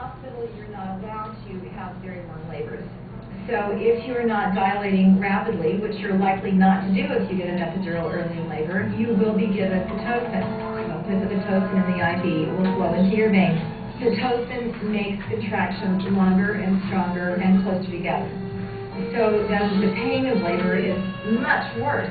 hospital, you're not allowed to have very long labors. So if you're not dilating rapidly, which you're likely not to do if you get an epidural early in labor, you will be given Pitocin. Put the Pitocin in the IV. It will flow into your veins. Pitocin makes contractions longer and stronger and closer together. So then the pain of labor is much worse.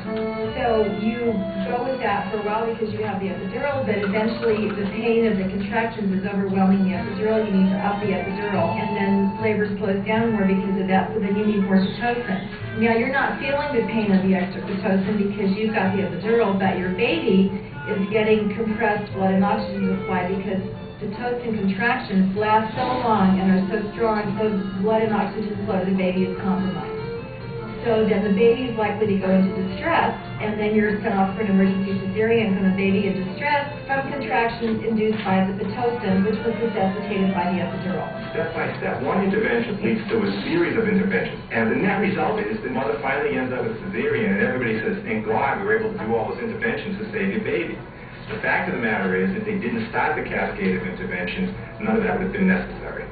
So you go with that for a while because you have the epidural, but eventually the pain of the contractions is overwhelming the epidural. You need to up the epidural, and then labor slows down more because of that, so then you need more Pitocin. Now you're not feeling the pain of the extra Pitocin because you've got the epidural, but your baby is getting compressed blood and oxygen supply because Pitocin contractions last so long and are so strong, so blood and oxygen flow to the baby is compromised. So then the baby is likely to go into distress, and then you're sent off for an emergency cesarean from the baby in distress from contractions induced by the Pitocin, which was necessitated by the epidural. Step by step, one intervention leads to a series of interventions, and the net result is the mother finally ends up with a cesarean, and everybody says, thank God we were able to do all those interventions to save your baby. The fact of the matter is, if they didn't start the cascade of interventions, none of that would have been necessary.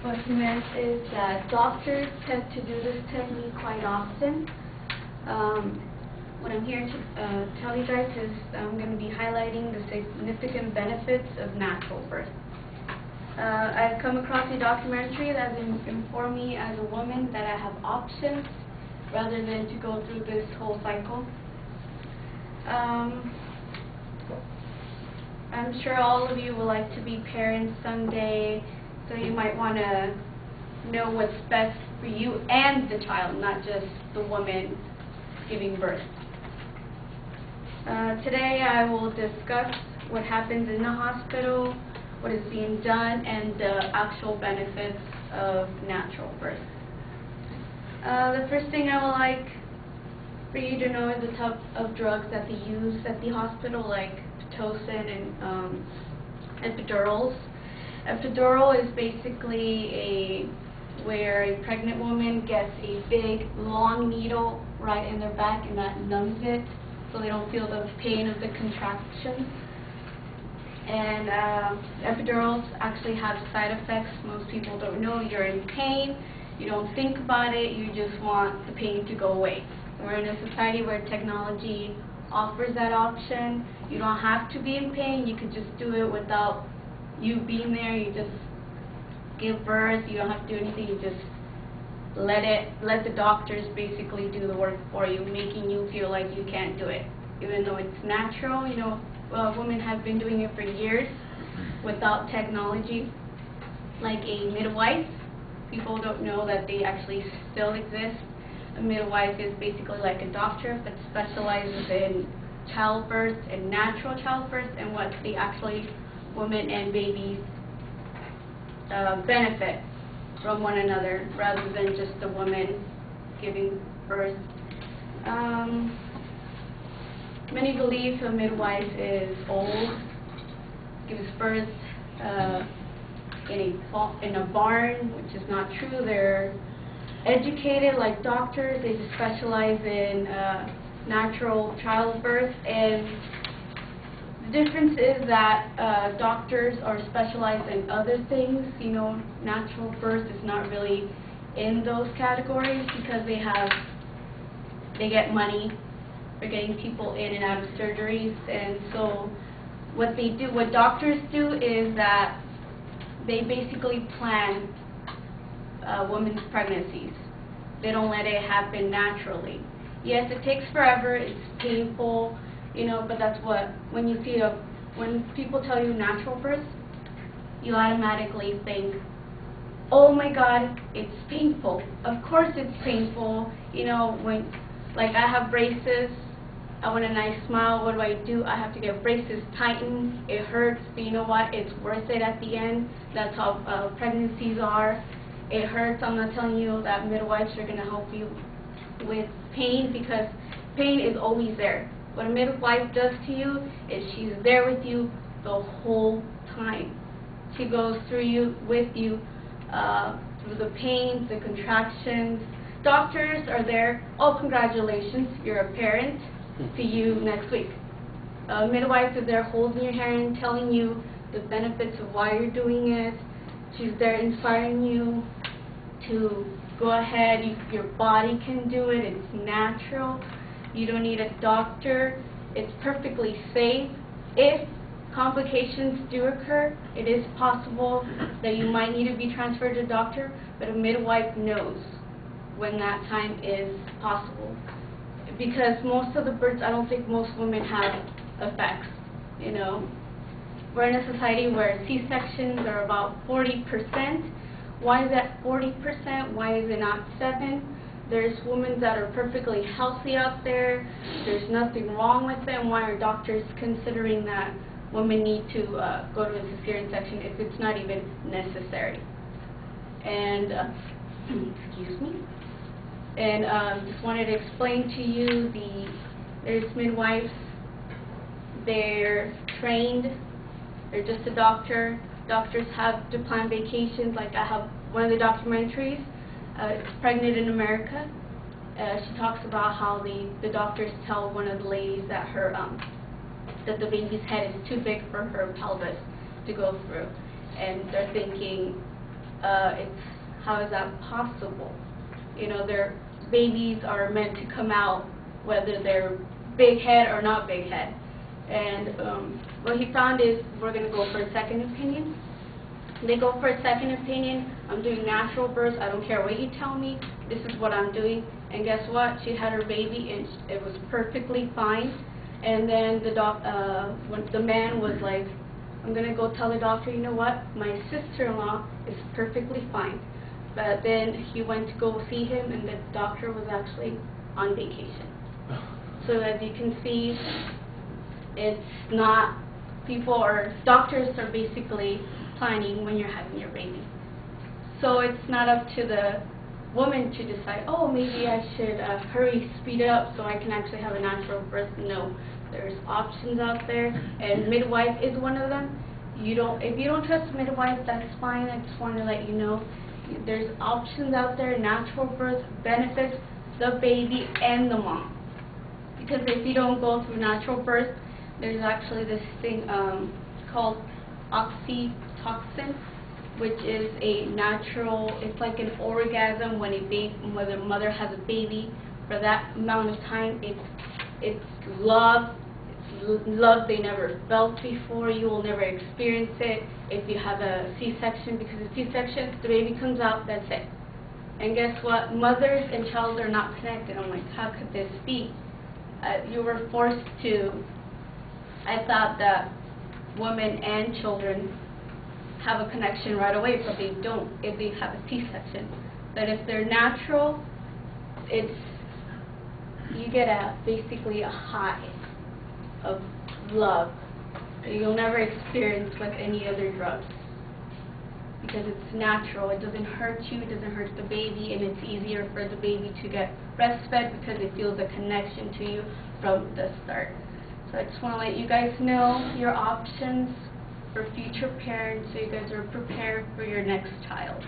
What he meant is that doctors tend to do this technique quite often. What I'm here to tell you guys is I'm going to be highlighting the significant benefits of natural birth. I've come across a documentary that informed me as a woman that I have options rather than to go through this whole cycle. I'm sure all of you would like to be parents someday, so you might want to know what's best for you and the child, not just the woman giving birth. Today I will discuss what happens in the hospital, what is being done, and the actual benefits of natural birth. The first thing I would like for you to know is the type of drugs that they use at the hospital, like Pitocin and epidurals. Epidural is basically where a pregnant woman gets a big, long needle right in their back, and that numbs it, so they don't feel the pain of the contraction. And epidurals actually have side effects. Most people don't know. You're in pain. You don't think about it, you just want the pain to go away. We're in a society where technology offers that option. You don't have to be in pain, you can just do it without you being there. You just give birth, you don't have to do anything, you just let the doctors basically do the work for you, making you feel like you can't do it. Even though it's natural, you know, women have been doing it for years without technology, like a midwife. People don't know that they actually still exist. A midwife is basically like a doctor, but specializes in childbirth and natural childbirth, and what the actually women and babies benefit from one another, rather than just the woman giving birth. Many believe a midwife is old, gives birth in a barn, which is not true. They're educated like doctors. They just specialize in natural childbirth, and the difference is that doctors are specialized in other things. You know, natural birth is not really in those categories because they get money for getting people in and out of surgeries. And so what doctors do is that they basically plan women's pregnancies. They don't let it happen naturally. Yes, it takes forever, it's painful, you know, but that's what, when people tell you natural birth, you automatically think, oh my God, it's painful. Of course it's painful. You know, when, like, I have braces, I want a nice smile, what do? I have to get braces tightened. It hurts, but you know what? It's worth it at the end. That's how pregnancies are. It hurts. I'm not telling you that midwives are going to help you with pain, because pain is always there. What a midwife does to you is she's there with you the whole time. She goes with you through the pains, the contractions. Doctors are there. Oh, congratulations, you're a parent. See you next week. Midwife is there holding your hand, telling you the benefits of why you're doing it. She's there inspiring you to go ahead. Your body can do it. It's natural. You don't need a doctor. It's perfectly safe. If complications do occur, it is possible that you might need to be transferred to a doctor, but a midwife knows when that time is possible. Because most of the births, I don't think most women have effects, you know. We're in a society where C-sections are about 40%. Why is that 40%? Why is it not 7%? There's women that are perfectly healthy out there. There's nothing wrong with them. Why are doctors considering that women need to go to a cesarean section if it's not even necessary? And, excuse me. And just wanted to explain to you, there's midwives, they're trained, they're just a doctor. Doctors have to plan vacations. Like I have one of the documentaries, it's Pregnant in America. She talks about how the doctors tell one of the ladies that her that the baby's head is too big for her pelvis to go through, and they're thinking, how is that possible? You know, their babies are meant to come out whether they're big head or not big head. And what he found is we're going to go for a second opinion. They go for a second opinion. I'm doing natural births. I don't care what you tell me. This is what I'm doing. And guess what? She had her baby, and it was perfectly fine. And then when the man was like, I'm going to go tell the doctor, you know what? My sister-in-law is perfectly fine. But then he went to go see him, and the doctor was actually on vacation. So as you can see, it's not, doctors are basically planning when you're having your baby. So it's not up to the woman to decide, oh, maybe I should hurry, speed it up so I can actually have a natural birth. No, there's options out there, and midwife is one of them. If you don't trust midwife, that's fine. I just want to let you know there's options out there. Natural birth benefits the baby and the mom. Because if you don't go through natural birth, there's actually this thing called oxytocin, which is a natural, it's like an orgasm when a mother has a baby. For that amount of time, it's love. It's love they never felt before. You will never experience it if you have a C-section, because a C-section, the baby comes out, that's it. And guess what? Mothers and child are not connected. I'm like, how could this be? You were forced to. I thought that women and children have a connection right away, but they don't if they have a C-section. But if they're natural, you get basically a high of love that you'll never experience with any other drugs, because it's natural. It doesn't hurt you, it doesn't hurt the baby, and it's easier for the baby to get breastfed because it feels a connection to you from the start. So I just want to let you guys know your options for future parents, so you guys are prepared for your next child.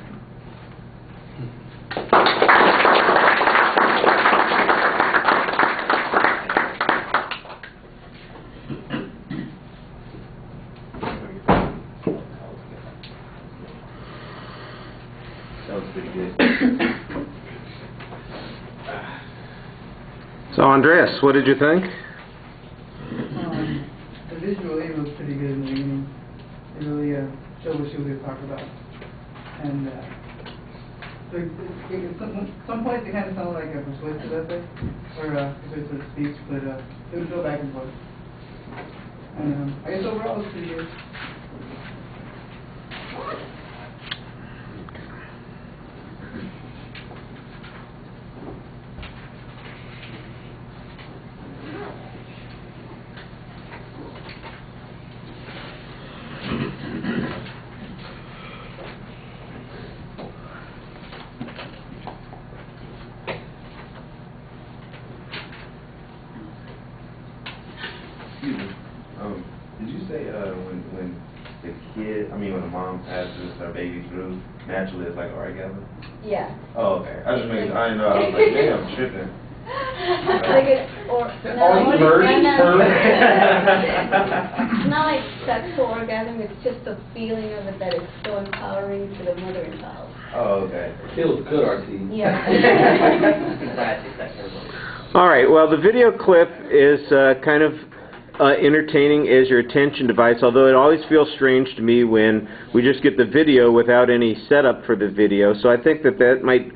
That was pretty good. So Andreas, what did you think? The visual aid was pretty good in the beginning. It really showed what she was going to talk about. And some points it kind of sounded like a persuasive essay, or persuasive speech, but it would go back and forth. And I guess overall it was pretty good. Excuse me. Did you say when the kid, when the mom passes her baby through, naturally it's like orgasm? Yeah. Oh, okay. I just made, I didn't know. I was like, damn, I'm tripping. Like it's not like sexual orgasm, it's just the feeling of it that is so empowering to the mother and child. Oh, okay. Feels good, RT. Yeah. All right, well, the video clip is kind of entertaining as your attention device, although it always feels strange to me when we just get the video without any setup for the video. So I think that might,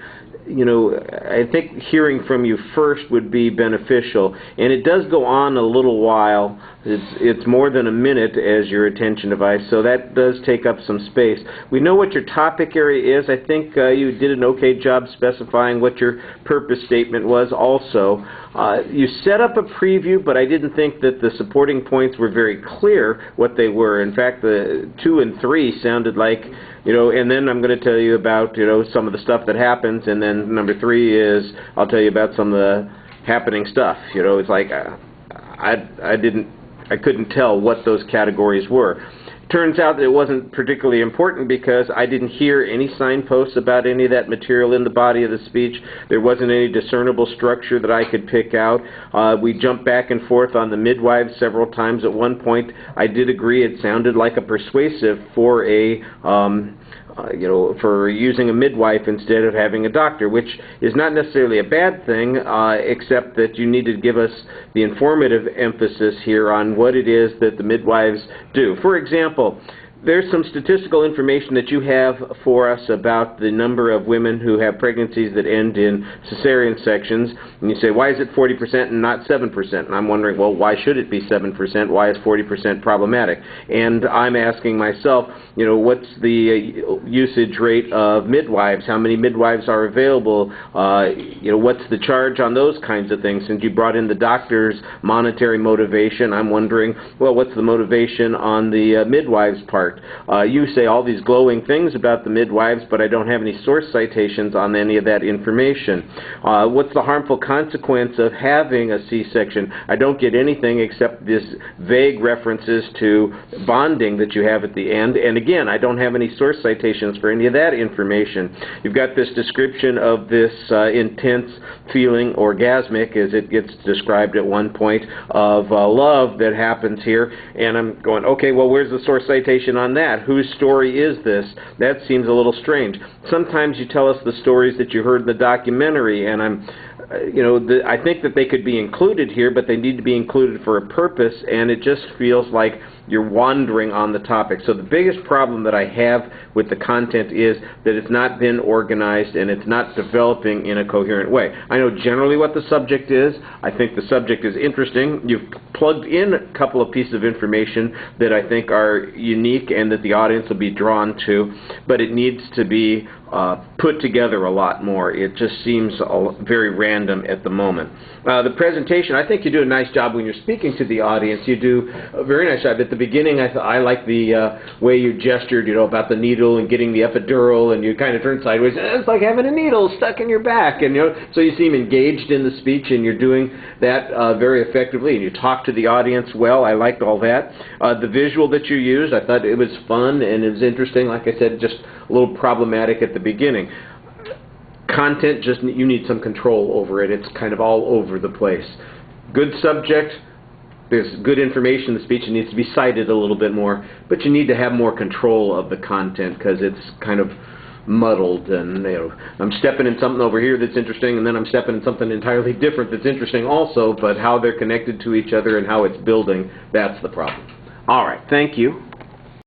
you know, I think hearing from you first would be beneficial. And it does go on a little while. It's more than a minute as your attention device, so that does take up some space. We know what your topic area is. I think you did an okay job specifying what your purpose statement was also. You set up a preview, but I didn't think that the supporting points were very clear what they were. In fact, the 2 and 3 sounded like, you know, and then I'm going to tell you about, you know, some of the stuff that happens, and then number 3 is I'll tell you about some of the happening stuff. You know, it's like I couldn't tell what those categories were. Turns out that it wasn't particularly important because I didn't hear any signposts about any of that material in the body of the speech. There wasn't any discernible structure that I could pick out. We jumped back and forth on the midwives several times. At one point, I did agree it sounded like a persuasive for a you know, for using a midwife instead of having a doctor, which is not necessarily a bad thing, except that you need to give us the informative emphasis here on what it is that the midwives do. For example, there's some statistical information that you have for us about the number of women who have pregnancies that end in cesarean sections, and you say, why is it 40% and not 7%? And I'm wondering, well, why should it be 7%? Why is 40% problematic? And I'm asking myself, you know, what's the usage rate of midwives? How many midwives are available? You know, what's the charge on those kinds of things? Since you brought in the doctor's monetary motivation, I'm wondering, well, what's the motivation on the midwives' part? You say all these glowing things about the midwives, but I don't have any source citations on any of that information. What's the harmful consequence of having a C-section? I don't get anything except this vague references to bonding that you have at the end, and again, I don't have any source citations for any of that information. You've got this description of this intense feeling, orgasmic, as it gets described at one point, of love that happens here, and I'm going, okay, well, where's the source citation on that? Whose story is this? That seems a little strange. Sometimes you tell us the stories that you heard in the documentary, and I'm, you know, I think that they could be included here, but they need to be included for a purpose, and it just feels like you're wandering on the topic. So the biggest problem that I have with the content is that it's not been organized and it's not developing in a coherent way. I know generally what the subject is. I think the subject is interesting. You've plugged in a couple of pieces of information that I think are unique and that the audience will be drawn to, but it needs to be put together a lot more. It just seems very random at the moment. The presentation, I think you do a nice job when you're speaking to the audience. You do a very nice job. At the beginning, I like the way you gestured, you know, about the needle and getting the epidural, and you kind of turned sideways. It's like having a needle stuck in your back, and you know, so you seem engaged in the speech, and you're doing that very effectively, and you talk to the audience well. I liked all that. The visual that you used, I thought it was fun and it was interesting. Like I said, just a little problematic at the beginning. Content, just you need some control over it. It's kind of all over the place. Good subject. There's good information in the speech. It needs to be cited a little bit more, but you need to have more control of the content because it's kind of muddled, and you know, I'm stepping in something over here that's interesting, and then I'm stepping in something entirely different that's interesting also, but how they're connected to each other and how it's building, that's the problem. All right, thank you.